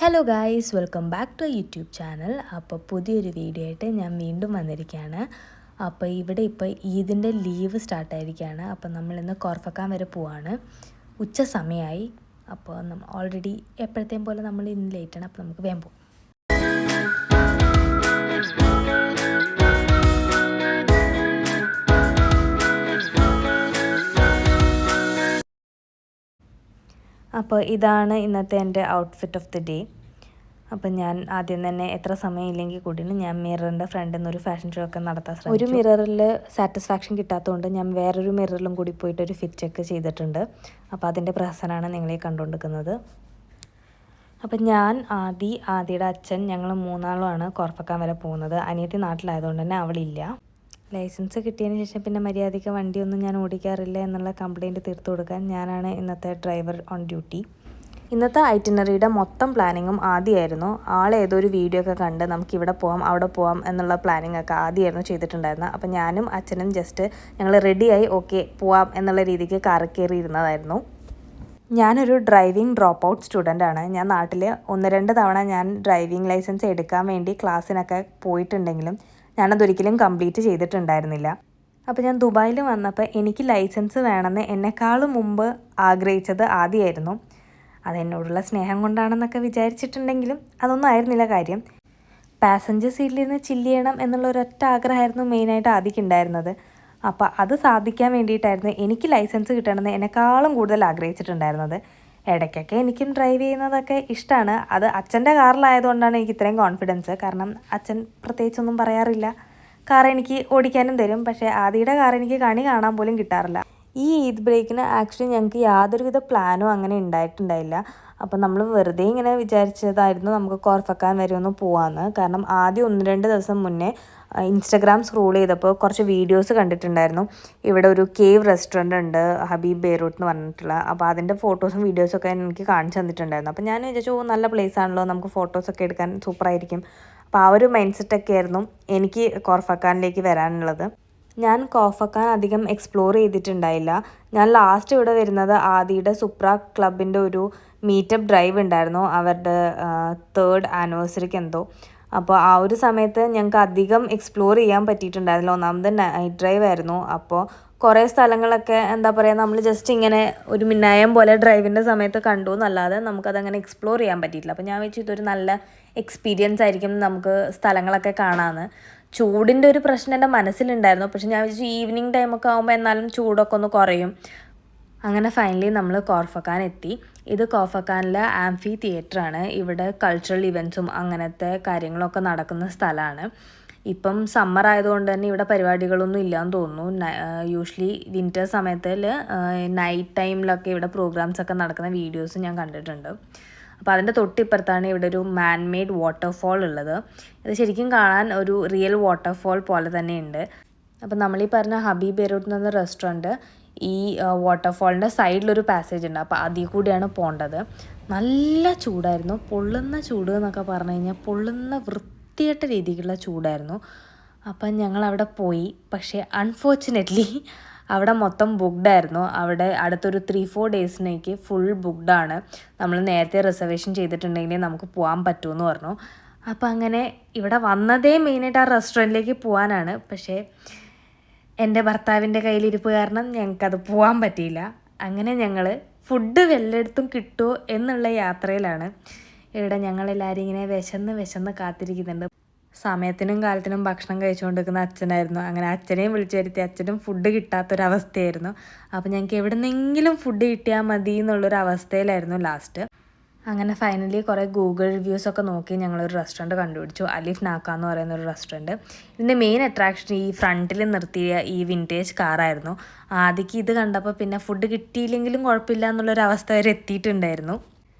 Hello guys, welcome back to YouTube channel. അപ്പോൾ പുതിയൊരു video ആയിട്ട് ഞാൻ വീണ്ടും വന്നിരിക്കുകയാണ്. അപ്പോൾ ഇവിടെ ഇപ്പോൾ ഈദിൻ്റെ ലീവ് സ്റ്റാർട്ടായിരിക്കുകയാണ്. അപ്പോൾ നമ്മളിന്ന് കോർഫക്കാൻ വരെ പോവാണ്. ഉച്ച സമയമായി. അപ്പോൾ ഓൾറെഡി എപ്പോഴത്തെയും പോലെ നമ്മൾ ഇന്ന് ലേറ്റാണ്. അപ്പോൾ നമുക്ക് വേഗം പോകാം. അപ്പോൾ ഇതാണ് ഇന്നത്തെ എൻ്റെ ഔട്ട്ഫിറ്റ് ഓഫ് ദി ഡേ. അപ്പം ഞാൻ ആദ്യം തന്നെ എത്ര സമയമില്ലെങ്കിൽ കൂടിയും ഞാൻ മിററിൻ്റെ ഫ്രണ്ടിൽ നിന്നൊരു ഫാഷൻ ഷോ ഒക്കെ നടത്താൻ ശ്രമിച്ചു. ഒരു മിററിൽ സാറ്റിസ്ഫാക്ഷൻ കിട്ടാത്തതുകൊണ്ട് ഞാൻ വേറൊരു മിററിലും കൂടി പോയിട്ട് ഒരു ഫിറ്റ് ചെക്ക് ചെയ്തിട്ടുണ്ട്. അപ്പോൾ അതിൻ്റെ പ്രഹസനമാണ് നിങ്ങളീ കണ്ടുകൊണ്ടിരിക്കുന്നത്. അപ്പം ഞാൻ ആദിയുടെ അച്ഛൻ ഞങ്ങൾ മൂന്നാളുമാണ് കോർഫക്കാൻ വരെ പോകുന്നത്. അനിയത്തി നാട്ടിലായതുകൊണ്ട് തന്നെ അവളില്ല. ലൈസൻസ് കിട്ടിയതിന് ശേഷം പിന്നെ മര്യാദയ്ക്ക് വണ്ടിയൊന്നും ഞാൻ ഓടിക്കാറില്ല എന്നുള്ള കംപ്ലയിൻറ്റ് തീർത്തു കൊടുക്കാൻ ഞാനാണ് ഇന്നത്തെ ഡ്രൈവർ ഓൺ ഡ്യൂട്ടി. ഇന്നത്തെ ഐറ്റിനറിയുടെ മൊത്തം പ്ലാനിങ്ങും ആദ്യമായിരുന്നു. ഏതൊരു വീഡിയോ ഒക്കെ കണ്ട് നമുക്കിവിടെ പോകാം അവിടെ പോകാം എന്നുള്ള പ്ലാനിങ് ഒക്കെ ആദ്യമായിരുന്നു ചെയ്തിട്ടുണ്ടായിരുന്നത്. അപ്പം ഞാനും അച്ഛനും ജസ്റ്റ് ഞങ്ങൾ റെഡിയായി ഓക്കെ പോവാം എന്നുള്ള രീതിക്ക് കാറിൽ കയറിയിരുന്നതായിരുന്നു. ഞാനൊരു ഡ്രൈവിംഗ് ഡ്രോപ്പ് ഔട്ട് സ്റ്റുഡൻ്റാണ്. ഞാൻ നാട്ടിൽ 1-2 തവണ ഞാൻ ഡ്രൈവിംഗ് ലൈസൻസ് എടുക്കാൻ വേണ്ടി ക്ലാസ്സിനൊക്കെ പോയിട്ടുണ്ടെങ്കിലും ഞാനതൊരിക്കലും കംപ്ലീറ്റ് ചെയ്തിട്ടുണ്ടായിരുന്നില്ല. അപ്പോൾ ഞാൻ ദുബായിൽ വന്നപ്പോൾ എനിക്ക് ലൈസൻസ് വേണമെന്ന് എന്നെക്കാളും മുമ്പ് ആഗ്രഹിച്ചത് ആദ്യമായിരുന്നു. അതെന്നോടുള്ള സ്നേഹം കൊണ്ടാണെന്നൊക്കെ വിചാരിച്ചിട്ടുണ്ടെങ്കിലും അതൊന്നും ആയിരുന്നില്ല കാര്യം. പാസഞ്ചർ സീറ്റിലിരുന്ന് ചില്ല് ചെയ്യണം എന്നുള്ള ഒരൊറ്റ ആഗ്രഹമായിരുന്നു മെയിനായിട്ട് ആദ്യം ഉണ്ടായിരുന്നത്. അപ്പോൾ അത് സാധിക്കാൻ വേണ്ടിയിട്ടായിരുന്നു എനിക്ക് ലൈസൻസ് കിട്ടണമെന്ന് എന്നെക്കാളും കൂടുതൽ ആഗ്രഹിച്ചിട്ടുണ്ടായിരുന്നത്. ഇടയ്ക്കൊക്കെ എനിക്കും ഡ്രൈവ് ചെയ്യുന്നതൊക്കെ ഇഷ്ടമാണ്. അത് അച്ഛൻ്റെ കാറിലായതുകൊണ്ടാണ് എനിക്ക് ഇത്രയും കോൺഫിഡൻസ്. കാരണം അച്ഛൻ പ്രത്യേകിച്ചൊന്നും പറയാറില്ല. കാർ എനിക്ക് ഓടിക്കാനും തരും. പക്ഷേ ആദിയുടെ കാർ എനിക്ക് കണി കാണാൻ പോലും കിട്ടാറില്ല. ഈ ഈദ് ബ്രേക്കിന് ആക്ച്വലി ഞങ്ങൾക്ക് യാതൊരുവിധ പ്ലാനും അങ്ങനെ ഉണ്ടായിട്ടുണ്ടായില്ല. അപ്പം നമ്മൾ വെറുതെ ഇങ്ങനെ വിചാരിച്ചതായിരുന്നു നമുക്ക് കോർഫക്കാൻ വരെ ഒന്ന് പോകാമെന്ന്. കാരണം ആദ്യം 1-2 ദിവസം മുന്നേ ഇൻസ്റ്റഗ്രാം സ്ക്രോൾ ചെയ്തപ്പോൾ കുറച്ച് വീഡിയോസ് കണ്ടിട്ടുണ്ടായിരുന്നു. ഇവിടെ ഒരു കേവ് റെസ്റ്റോറൻ്റ് ഉണ്ട്, ഹബീബ് ബെയ്റൂട്ട് എന്ന് പറഞ്ഞിട്ടുള്ള. അപ്പോൾ അതിൻ്റെ ഫോട്ടോസും വീഡിയോസൊക്കെ എനിക്ക് കാണിച്ചു തന്നിട്ടുണ്ടായിരുന്നു. അപ്പോൾ ഞാൻ വിചാരിച്ചു നല്ല പ്ലേസ് ആണല്ലോ, നമുക്ക് ഫോട്ടോസൊക്കെ എടുക്കാൻ സൂപ്പറായിരിക്കും. അപ്പോൾ ആ ഒരു മൈൻഡ് സെറ്റൊക്കെ ആയിരുന്നു എനിക്ക് കോർഫക്കാനിലേക്ക് വരാനുള്ളത്. ഞാൻ കോർഫക്കാൻ അധികം എക്സ്പ്ലോർ ചെയ്തിട്ടുണ്ടായില്ല. ഞാൻ ലാസ്റ്റ് ഇവിടെ വരുന്നത് ആദിയുടെ സുപ്ര ക്ലബിൻ്റെ ഒരു മീറ്റപ്പ് ഡ്രൈവ് ഉണ്ടായിരുന്നു, അവരുടെ 3rd ആനിവേഴ്സറിക്ക് എന്തോ. അപ്പോൾ ആ ഒരു സമയത്ത് ഞങ്ങൾക്ക് അധികം എക്സ്പ്ലോർ ചെയ്യാൻ പറ്റിയിട്ടുണ്ടായിരുന്നില്ല. ഒന്നാമത് നൈറ്റ് ഡ്രൈവ് ആയിരുന്നു. അപ്പോൾ കുറേ സ്ഥലങ്ങളൊക്കെ എന്താ പറയുക, നമ്മൾ ജസ്റ്റ് ഇങ്ങനെ ഒരു മിന്നായം പോലെ ഡ്രൈവിൻ്റെ സമയത്ത് കണ്ടു എന്നല്ലാതെ നമുക്കതങ്ങനെ എക്സ്പ്ലോർ ചെയ്യാൻ പറ്റിയിട്ടില്ല. അപ്പോൾ ഞാൻ വെച്ചു ഇതൊരു നല്ല എക്സ്പീരിയൻസ് ആയിരിക്കും നമുക്ക് സ്ഥലങ്ങളൊക്കെ കാണാമെന്ന്. ചൂടിൻ്റെ ഒരു പ്രശ്നം എൻ്റെ മനസ്സിലുണ്ടായിരുന്നു. പക്ഷെ ഞാൻ വിചാരിച്ചു ഈവനിങ് ടൈമൊക്കെ ആകുമ്പോൾ എന്നാലും ചൂടൊക്കെ ഒന്ന് കുറയും. അങ്ങനെ ഫൈനലി നമ്മൾ കോർഫക്കാൻ എത്തി. ഇത് കോർഫക്കാനിലെ ആംഫി തിയേറ്ററാണ്. ഇവിടെ കൾച്ചറൽ ഇവൻറ്റ്സും അങ്ങനത്തെ കാര്യങ്ങളൊക്കെ നടക്കുന്ന സ്ഥലമാണ്. ഇപ്പം സമ്മർ ആയതുകൊണ്ട് തന്നെ ഇവിടെ പരിപാടികളൊന്നും ഇല്ലയെന്ന് തോന്നുന്നു. യൂഷ്വലി വിൻ്റർ സമയത്തിൽ നൈറ്റ് ടൈമിലൊക്കെ ഇവിടെ പ്രോഗ്രാംസൊക്കെ നടക്കുന്ന വീഡിയോസ് ഞാൻ കണ്ടിട്ടുണ്ട്. അപ്പോൾ അതിൻ്റെ തൊട്ടിപ്പുറത്താണ് ഇവിടെ ഒരു മാൻ മെയ്ഡ് വാട്ടർഫോൾ ഉള്ളത്. ഇത് ശരിക്കും കാണാൻ ഒരു റിയൽ വാട്ടർഫോൾ പോലെ തന്നെയുണ്ട്. അപ്പോൾ നമ്മളീ പറഞ്ഞ ഹബീബ് ബെയ്റൂട്ട് എന്ന റെസ്റ്റോറൻറ്റ് ഈ വാട്ടർഫോളിൻ്റെ സൈഡിലൊരു പാസേജ് ഉണ്ട്. അപ്പോൾ അതിൽ കൂടിയാണ് പോകേണ്ടത്. നല്ല ചൂടായിരുന്നു, പൊള്ളുന്ന ചൂട് എന്നൊക്കെ പറഞ്ഞു കഴിഞ്ഞാൽ പൊള്ളുന്ന വൃത്തിയായിട്ട രീതിക്കുള്ള ചൂടായിരുന്നു. അപ്പം ഞങ്ങൾ അവിടെ പോയി. പക്ഷേ അൺഫോർച്ചുനേറ്റ്ലി അവിടെ മൊത്തം ബുക്ക്ഡായിരുന്നു. അവിടെ അടുത്തൊരു 3-4 ഡേയ്സിനേക്ക് ഫുൾ ബുക്ക്ഡാണ്. നമ്മൾ നേരത്തെ റിസർവേഷൻ ചെയ്തിട്ടുണ്ടെങ്കിൽ നമുക്ക് പോകാൻ പറ്റുമെന്ന് പറഞ്ഞു. അപ്പോൾ അങ്ങനെ ഇവിടെ വന്നതേ മെയിനായിട്ട് ആ റെസ്റ്റോറൻറ്റിലേക്ക് പോകാനാണ്. പക്ഷേ എൻ്റെ ഭർത്താവിൻ്റെ കയ്യിലിരിപ്പ് കാരണം ഞങ്ങൾക്കത് പോകാൻ പറ്റിയില്ല. അങ്ങനെ ഞങ്ങൾ ഫുഡ് വല്ലയിടത്തും കിട്ടുമോ എന്നുള്ള യാത്രയിലാണ്. ഇവിടെ ഞങ്ങളെല്ലാവരും ഇങ്ങനെ വിശന്ന് കാത്തിരിക്കുന്നുണ്ട്. സമയത്തിനും കാലത്തിനും ഭക്ഷണം കഴിച്ചുകൊണ്ടിരിക്കുന്ന അച്ഛനായിരുന്നു. അങ്ങനെ അച്ഛനെയും വിളിച്ചു വരുത്തി. അച്ഛനും ഫുഡ് കിട്ടാത്തൊരവസ്ഥയായിരുന്നു. അപ്പോൾ ഞങ്ങൾക്ക് എവിടുന്നെങ്കിലും ഫുഡ് കിട്ടിയാൽ മതി എന്നുള്ളൊരവസ്ഥയിലായിരുന്നു ലാസ്റ്റ്. അങ്ങനെ ഫൈനലി കുറേ ഗൂഗിൾ റിവ്യൂസൊക്കെ നോക്കി ഞങ്ങളൊരു റെസ്റ്റോറൻറ്റ് കണ്ടുപിടിച്ചു. അലിഫ് നാക്ക എന്ന് പറയുന്നൊരു റെസ്റ്റോറൻറ്റ്. ഇതിൻ്റെ മെയിൻ അട്രാക്ഷൻ ഈ ഫ്രണ്ടിൽ നിർത്തിയ ഈ വിൻറ്റേജ് കാറായിരുന്നു. ആദ്യം ഇത് കണ്ടപ്പോൾ പിന്നെ ഫുഡ് കിട്ടിയില്ലെങ്കിലും കുഴപ്പമില്ല എന്നുള്ളൊരവസ്ഥ വരെ എത്തിയിട്ടുണ്ടായിരുന്നു.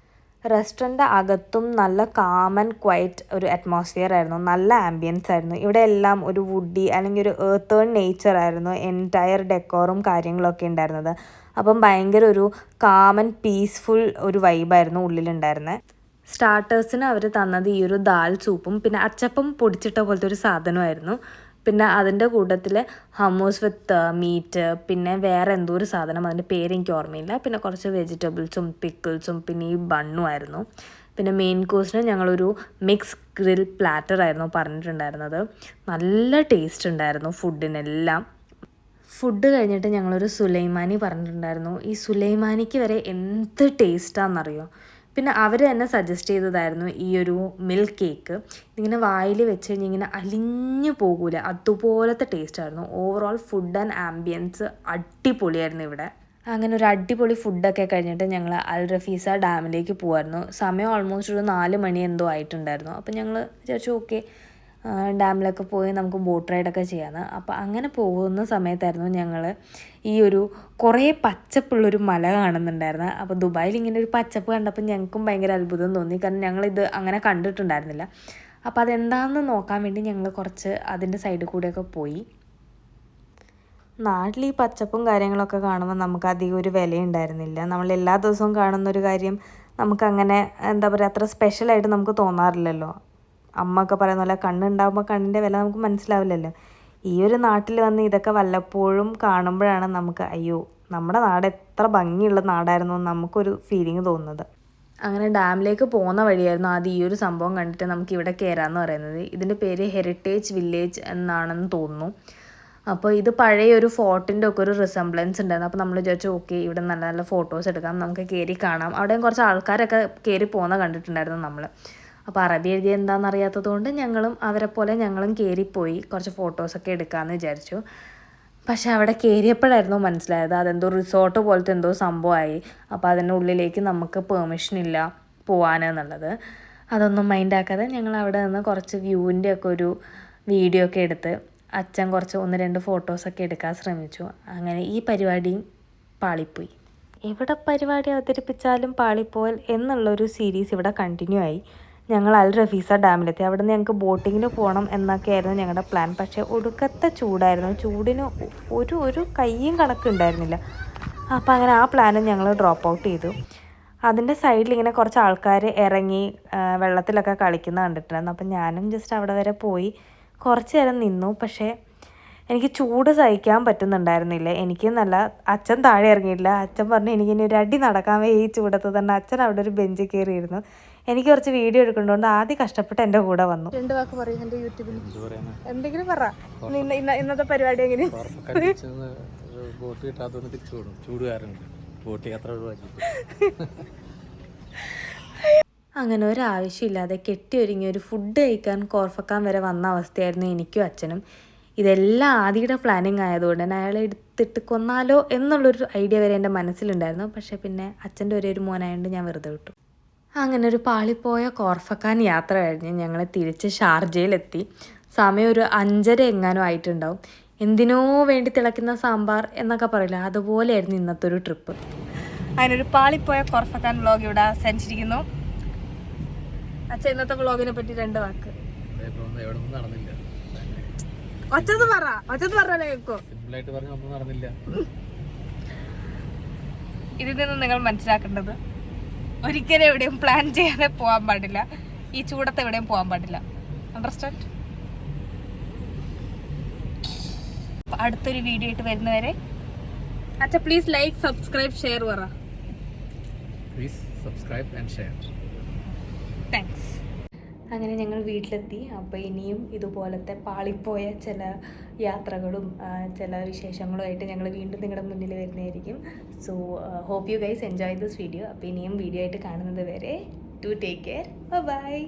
റെസ്റ്റോറൻറ്റ് അകത്തും നല്ല കാം ആൻഡ് ക്വയറ്റ് ഒരു അറ്റ്മോസ്ഫിയർ ആയിരുന്നു. നല്ല ആംബിയൻസ് ആയിരുന്നു. ഇവിടെ എല്ലാം ഒരു വുഡി അല്ലെങ്കിൽ ഒരു എർത്തേൺ നേച്ചർ ആയിരുന്നു എൻറ്റയർ ഡെക്കോറും കാര്യങ്ങളൊക്കെ ഉണ്ടായിരുന്നത്. അപ്പം ഭയങ്കര ഒരു കാം ആൻഡ് പീസ്ഫുൾ ഒരു വൈബായിരുന്നു ഉള്ളിലുണ്ടായിരുന്നത്. സ്റ്റാർട്ടേഴ്സിന് അവർ തന്നത് ഈ ഒരു ദാൽ സൂപ്പും പിന്നെ അച്ചപ്പം പൊടിച്ചിട്ട പോലത്തെ ഒരു സാധനമായിരുന്നു. പിന്നെ അതിൻ്റെ കൂട്ടത്തിൽ ഹമ്മൂസ് വിത്ത് മീറ്റ്, പിന്നെ വേറെ എന്തോ ഒരു സാധനം, അതിൻ്റെ പേര് എനിക്ക് ഓർമ്മയില്ല. പിന്നെ കുറച്ച് വെജിറ്റബിൾസും പിക്കിൾസും പിന്നെ ഈ ബണ്ണും ആയിരുന്നു. പിന്നെ മെയിൻ കോഴ്സിന് ഞങ്ങളൊരു മിക്സ് ഗ്രിൽ പ്ലാറ്റർ ആയിരുന്നു പറഞ്ഞിട്ടുണ്ടായിരുന്നത്. നല്ല ടേസ്റ്റ് ഉണ്ടായിരുന്നു ഫുഡിനെല്ലാം. ഫുഡ് കഴിഞ്ഞിട്ട് ഞങ്ങളൊരു സുലൈമാനി പറഞ്ഞിട്ടുണ്ടായിരുന്നു. ഈ സുലൈമാനിക്ക് വരെ എന്ത് ടേസ്റ്റാണെന്നറിയോ. പിന്നെ അവർ തന്നെ സജസ്റ്റ് ചെയ്തതായിരുന്നു ഈ ഒരു മിൽക്ക് കേക്ക്. ഇതിങ്ങനെ വായിൽ വെച്ച് കഴിഞ്ഞാൽ ഇങ്ങനെ അലിഞ്ഞു പോകൂല, അതുപോലത്തെ ടേസ്റ്റായിരുന്നു. ഓവറോൾ ഫുഡ് ആൻഡ് ആംബിയൻസ് അടിപൊളിയായിരുന്നു ഇവിടെ. അങ്ങനെ ഒരു അടിപൊളി ഫുഡൊക്കെ കഴിഞ്ഞിട്ട് ഞങ്ങൾ അൽ റഫീസ ഡാമിലേക്ക് പോകുമായിരുന്നു. സമയം ഓൾമോസ്റ്റ് ഒരു 4 മണി എന്തോ ആയിട്ടുണ്ടായിരുന്നു. അപ്പോൾ ഞങ്ങൾ വിചാരിച്ചു ഓക്കെ ഡാമിലൊക്കെ പോയി നമുക്ക് ബോട്ട് റൈഡൊക്കെ ചെയ്യാമെന്ന്. അപ്പോൾ അങ്ങനെ പോകുന്ന സമയത്തായിരുന്നു ഞങ്ങൾ ഈ ഒരു കുറേ പച്ചപ്പുള്ളൊരു മല കാണുന്നുണ്ടായിരുന്നു. അപ്പോൾ ദുബായിൽ ഇങ്ങനെ ഒരു പച്ചപ്പ് കണ്ടപ്പോൾ ഞങ്ങൾക്കും ഭയങ്കര അത്ഭുതം തോന്നി. കാരണം ഞങ്ങളിത് അങ്ങനെ കണ്ടിട്ടുണ്ടായിരുന്നില്ല. അപ്പോൾ അതെന്താണെന്ന് നോക്കാൻ വേണ്ടി ഞങ്ങൾ കുറച്ച് അതിൻ്റെ സൈഡിൽ കൂടെയൊക്കെ പോയി. നാട്ടിൽ ഈ പച്ചപ്പും കാര്യങ്ങളൊക്കെ കാണുമ്പോൾ നമുക്ക് അധികം ഒരു വിലയുണ്ടായിരുന്നില്ല. നമ്മൾ എല്ലാ ദിവസവും കാണുന്നൊരു കാര്യം നമുക്കങ്ങനെ എന്താ പറയുക അത്ര സ്പെഷ്യലായിട്ട് നമുക്ക് തോന്നാറില്ലല്ലോ. അമ്മ ഒക്കെ പറയുന്ന പോലെ കണ്ണുണ്ടാകുമ്പോൾ കണ്ണിൻ്റെ വില നമുക്ക് മനസ്സിലാവില്ലല്ലോ. ഈ ഒരു നാട്ടിൽ വന്ന് ഇതൊക്കെ വല്ലപ്പോഴും കാണുമ്പോഴാണ് നമുക്ക് അയ്യോ നമ്മുടെ നാട് എത്ര ഭംഗിയുള്ള നാടായിരുന്നു എന്ന് നമുക്കൊരു ഫീലിംഗ് തോന്നുന്നത്. അങ്ങനെ ഡാമിലേക്ക് പോകുന്ന വഴിയായിരുന്നു ആദ്യം ഈ ഒരു സംഭവം കണ്ടിട്ട് നമുക്ക് ഇവിടെ കയറാമെന്ന് പറയുന്നത്. ഇതിൻ്റെ പേര് ഹെറിറ്റേജ് വില്ലേജ് എന്നാണെന്ന് തോന്നുന്നു. അപ്പോൾ ഇത് പഴയ ഒരു ഫോർട്ടിൻ്റെ ഒക്കെ ഒരു റിസംബ്ലൻസ് ഉണ്ടായിരുന്നു. അപ്പോൾ നമ്മൾ വിചാരിച്ചു ഓക്കെ ഇവിടെ നല്ല നല്ല ഫോട്ടോസ് എടുക്കാം, നമുക്ക് കയറി കാണാം. അവിടെയും കുറച്ച് ആൾക്കാരൊക്കെ കയറി പോകുന്ന കണ്ടിട്ടുണ്ടായിരുന്നു നമ്മൾ. അപ്പോൾ അറബി എഴുതി എന്താണെന്ന് അറിയാത്തത് കൊണ്ട് ഞങ്ങളും കയറിപ്പോയി കുറച്ച് ഫോട്ടോസൊക്കെ എടുക്കാമെന്ന് വിചാരിച്ചു. പക്ഷേ അവിടെ കയറിയപ്പോഴായിരുന്നു മനസ്സിലായത് അതെന്തോ റിസോർട്ട് പോലത്തെ എന്തോ സംഭവമായി. അപ്പോൾ അതിൻ്റെ ഉള്ളിലേക്ക് നമുക്ക് പെർമിഷൻ ഇല്ല പോകാനെന്നുള്ളത്. അതൊന്നും മൈൻഡാക്കാതെ ഞങ്ങൾ അവിടെ നിന്ന് കുറച്ച് വ്യൂവിൻ്റെ ഒക്കെ ഒരു വീഡിയോ ഒക്കെ എടുത്ത് അച്ഛൻ കുറച്ച് 1-2 ഫോട്ടോസൊക്കെ എടുക്കാൻ ശ്രമിച്ചു. അങ്ങനെ ഈ പരിപാടിയും പാളിപ്പോയി. എവിടെ പരിപാടി അവതരിപ്പിച്ചാലും പാളിപ്പോൽ എന്നുള്ളൊരു സീരീസ് ഇവിടെ കണ്ടിന്യൂ ആയി. ഞങ്ങൾ അൽ റഫീസ ഡാമിലെത്തി. അവിടെ നിന്ന് ഞങ്ങൾക്ക് ബോട്ടിങ്ങിന് പോകണം എന്നൊക്കെയായിരുന്നു ഞങ്ങളുടെ പ്ലാൻ. പക്ഷേ ഒടുക്കത്തെ ചൂടായിരുന്നു. ചൂടിന് ഒരു കയ്യും കണക്കുണ്ടായിരുന്നില്ല. അപ്പോൾ അങ്ങനെ ആ പ്ലാനും ഞങ്ങൾ ഡ്രോപ്പ് ഔട്ട് ചെയ്തു. അതിൻ്റെ സൈഡിൽ ഇങ്ങനെ കുറച്ച് ആൾക്കാർ ഇറങ്ങി വെള്ളത്തിലൊക്കെ കളിക്കുന്ന കണ്ടിട്ടുണ്ടായിരുന്നു. അപ്പം ഞാനും ജസ്റ്റ് അവിടെ വരെ പോയി കുറച്ച് നേരം നിന്നു. പക്ഷേ എനിക്ക് ചൂട് സഹിക്കാൻ പറ്റുന്നുണ്ടായിരുന്നില്ല. എനിക്കെന്നല്ല, അച്ഛൻ താഴെ ഇറങ്ങിയിട്ടില്ല. അച്ഛൻ പറഞ്ഞു എനിക്കിനി ഒരു അടി നടക്കാൻ ഈ ചൂടത്ത് തന്നെ. അച്ഛൻ അവിടെ ഒരു ബെഞ്ച് കയറിയിരുന്നു. എനിക്ക് കുറച്ച് വീഡിയോ എടുക്കേണ്ടതുകൊണ്ട് ആദ്യം കഷ്ടപ്പെട്ട് എൻ്റെ കൂടെ വന്നു. 2 വാക്ക് പറയും എൻ്റെ യൂട്യൂബിൽ എന്തെങ്കിലും പറ. ഇന്നത്തെ പരിപാടി എങ്ങനെ? അങ്ങനെ ഒരാവശ്യമില്ലാതെ കെട്ടിയൊരുങ്ങി ഒരു ഫുഡ് കഴിക്കാൻ കോർഫക്കാൻ വരെ വന്ന അവസ്ഥയായിരുന്നു എനിക്കും അച്ഛനും. ഇതെല്ലാം ആദിയുടെ പ്ലാനിങ് ആയതുകൊണ്ട് തന്നെ അയാളെ എടുത്തിട്ട് കൊന്നാലോ എന്നുള്ളൊരു ഐഡിയ വരെ എൻ്റെ മനസ്സിലുണ്ടായിരുന്നു. പക്ഷേ പിന്നെ അച്ഛൻ്റെ ഒരു മോനായതുകൊണ്ട് ഞാൻ വെറുതെ വിട്ടു. അങ്ങനെ ഒരു പാളിപ്പോയ കോർഫക്കാൻ യാത്ര കഴിഞ്ഞ് ഞങ്ങൾ തിരിച്ച് ഷാർജയിലെത്തി. സമയം ഒരു 5:30 എങ്ങാനും ആയിട്ടുണ്ടാവും. എന്തിനോ വേണ്ടി തിളയ്ക്കുന്ന സാമ്പാർ എന്നൊക്കെ പറയില്ല, അതുപോലെയായിരുന്നു ഇന്നത്തെ ഒരു ട്രിപ്പ്. അതിനൊരു പാളിപ്പോയ കോർഫക്കാൻ വ്ളോഗ് ഇവിടെ അവസാനിച്ചിരിക്കുന്നു. അച്ഛൻ ഇന്നത്തെ വ്ളോഗിനെ പറ്റി 2 വാക്ക്. ഒച്ചത് പറഞ്ഞാലേ കേൾക്കോ. ഇതിൽ നിന്ന് നിങ്ങൾ മനസ്സിലാക്കേണ്ടത് ഒരിക്കലും എവിടെയും പ്ലാൻ ചെയ്യാതെ പോകാൻ പാടില്ല. ഈ ചൂടത്ത് എവിടെയും പോകാൻ പാടില്ല. അണ്ടർസ്റ്റാൻഡ്? അടുത്തൊരു വീഡിയോ ആയിട്ട് വരുന്നവരെ അച്ഛാ പ്ലീസ് ലൈക്ക് സബ്സ്ക്രൈബ് ഷെയർ പറ. Please subscribe and share. Thanks. അങ്ങനെ ഞങ്ങൾ വീട്ടിലെത്തി. അപ്പോൾ ഇനിയും ഇതുപോലത്തെ പാളിപ്പോയ ചില യാത്രകളും ചില വിശേഷങ്ങളുമായിട്ട് ഞങ്ങൾ വീണ്ടും നിങ്ങളുടെ മുന്നിൽ വരുന്നതായിരിക്കും. So hope you guys enjoy this video. അപ്പോൾ ഇനിയും വീഡിയോ ആയിട്ട് കാണുന്നത് വരെ ടു ടേക്ക് കെയർ. ബൈ.